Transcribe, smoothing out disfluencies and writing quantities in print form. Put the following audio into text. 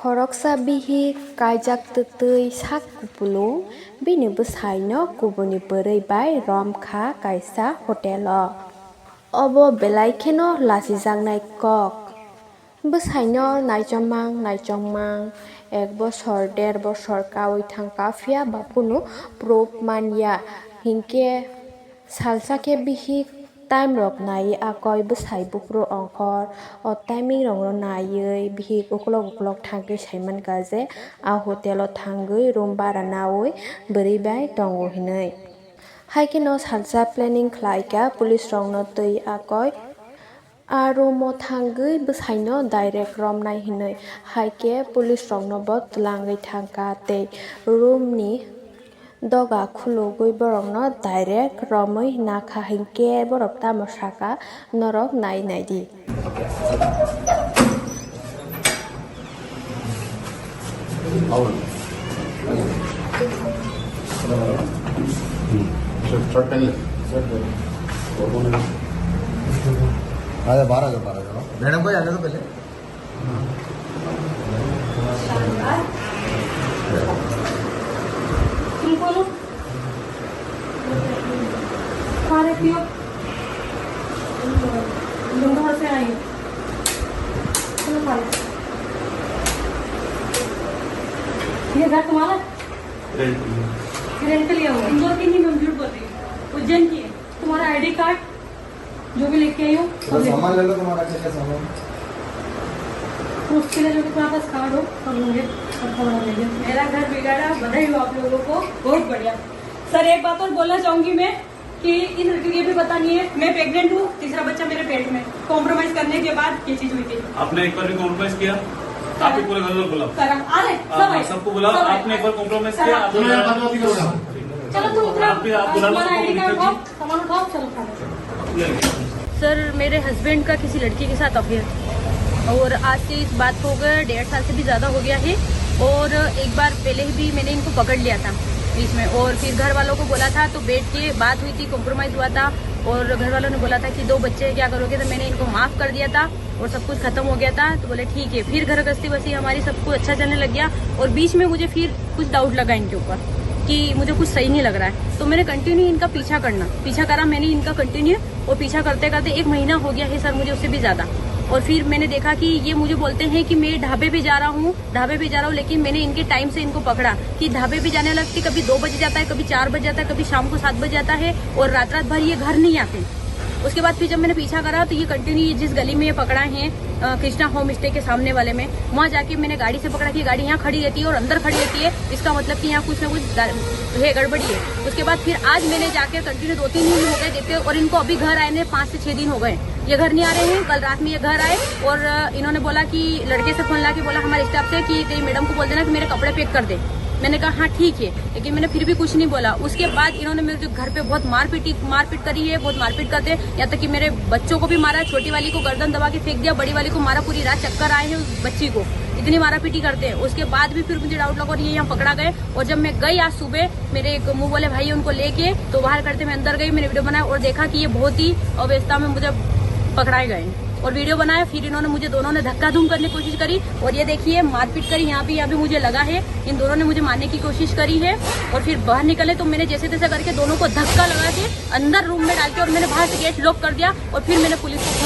खरकसा बिहि कायजाक तै sak kupulung bini bwsaino kubuni bwrwi bai rom kha kaisa hotel o. Obo belai kheno lasijaknai kok. Bwsaino naichomang 1 bosor 1.5 bosor kawi thangka phia bapunu proof manya hinkhe salsa khe bihi time rok nai akoi bwsai bufru ongkhor o timing rok no naiwi bihi ukulok thangwi saimankha je a hotel o thangwi room bhara nawi bwrwi bai tongo hinui. Haikhe no salsa planning khlaikha police rok no twi akoi a room o thangwi bwsaino direct rom nai hinui. Haikhe police rok no bo twlangwi thangkha tei room ni doga khulugwi borok no direct romwi nakha hinkhe borok tamo saka norok nai di. अरे 12 madam को जाने दो पहले। तुम बोलो खाने पियो तुम कहाँ से आई हो? चलो खा लो। ये घर तुम्हारा रेंट लिया हुआ? इंदौर की नहीं, मैं झूठ बोल रही हूँ, उज्जैन की है। तुम्हारा आईडी कार्ड जो भी लेके आई हो सामान ले लो, तुम्हारा क्या सामान उसके लिए जो भी तुम्हारे पास कार्ड हो सब लोगे। मेरा घर बिगाड़ा, बधाई हो आप लोगों को, बहुत बढ़िया। सर एक बात और बोलना चाहूंगी मैं कि इस लड़की की भी पता नहीं है, मैं प्रेग्नेंट हूँ, तीसरा बच्चा मेरे पेट में। कॉम्प्रोमाइज करने के बाद ये चीज हुई थी। आपने एक बार भी कॉम्प्रोमाइज किया? आप ही पूरे घर में बुलाओ, सबको बुलाओ। आपने एक बार कॉम्प्रोमाइज किया? चलो तुम सामान उठाओ, चलो खाना। सर मेरे हस्बैंड का किसी लड़की के साथ अफेयर, और आज से इस बात को 1.5 साल से भी ज़्यादा हो गया है। और एक बार पहले भी मैंने इनको पकड़ लिया था बीच में, और फिर घर वालों को बोला था तो बैठ के बात हुई थी, कॉम्प्रोमाइज़ हुआ था। और घर वालों ने बोला था कि 2 बच्चे क्या करोगे, तो मैंने इनको माफ़ कर दिया था और सब कुछ खत्म हो गया था। तो बोले ठीक है। फिर घर गस्ती बसी हमारी, सब कुछ अच्छा चलने लग गया। और बीच में मुझे फिर कुछ डाउट लगा इनके ऊपर कि मुझे कुछ सही नहीं लग रहा है, तो मैंने कंटिन्यू इनका पीछा करा मैंने इनका कंटिन्यू। और पीछा करते करते 1 महीना हो गया है सर, मुझे उससे भी ज़्यादा। और फिर मैंने देखा कि ये मुझे बोलते हैं कि मैं ढाबे पे जा रहा हूँ, लेकिन मैंने इनके टाइम से इनको पकड़ा कि ढाबे पे जाने लगती, कभी 2 बजे जाता है, कभी 4 बजे जाता है, कभी शाम को 7 बजे जाता है, और रात भर ये घर नहीं आते। उसके बाद फिर जब मैंने पीछा करा तो ये कंटिन्यू जिस गली में ये पकड़ा है, कृष्णा होम स्टे के सामने वाले में, वहाँ जाके मैंने गाड़ी से पकड़ा कि गाड़ी यहाँ खड़ी रहती है और अंदर खड़ी रहती है, इसका मतलब कि यहाँ कुछ ना कुछ है, गड़बड़ी है। उसके बाद फिर आज मैंने जाके कंटिन्यू 2-3 दिन हो गए देते, और इनको अभी घर आए ने 5 से 6 दिन हो गए, ये घर नहीं आ रहे हैं। कल रात में ये घर आए और इन्होंने बोला कि लड़के से फोन ला के बोला हमारे स्टाफ से कि तेरी मैडम को बोल देना कि मेरे कपड़े पैक कर दे। मैंने कहा हाँ ठीक है, लेकिन मैंने फिर भी कुछ नहीं बोला। उसके बाद इन्होंने मेरे जो घर पे बहुत मारपीट करी है, बहुत मारपीट करते हैं, यहाँ तक कि मेरे बच्चों को भी मारा, छोटी वाली को गर्दन दबा के फेंक दिया, बड़ी वाली को मारा, पूरी रात चक्कर आए हैं उस बच्ची को, इतनी मारापीटी करते हैं। उसके बाद भी फिर मुझे डाउट लगा और ये यहाँ पकड़ा गए। और जब मैं गई आज सुबह, मेरे एक मुंह वाले भाई उनको लेके तो बाहर करते मैं अंदर गई, मैंने वीडियो बनाया और देखा कि ये बहुत ही अवस्था में मुझे पकड़ाए गए और वीडियो बनाया। फिर इन्होंने मुझे दोनों ने धक्का धूम करने की कोशिश करी, और ये देखिए मारपीट करी, यहाँ भी मुझे लगा है इन दोनों ने मुझे मारने की कोशिश करी है। और फिर बाहर निकले तो मैंने जैसे तैसे करके दोनों को धक्का लगा के अंदर रूम में डाल के और मैंने बाहर से गेट लॉक कर दिया, और फिर मैंने पुलिस को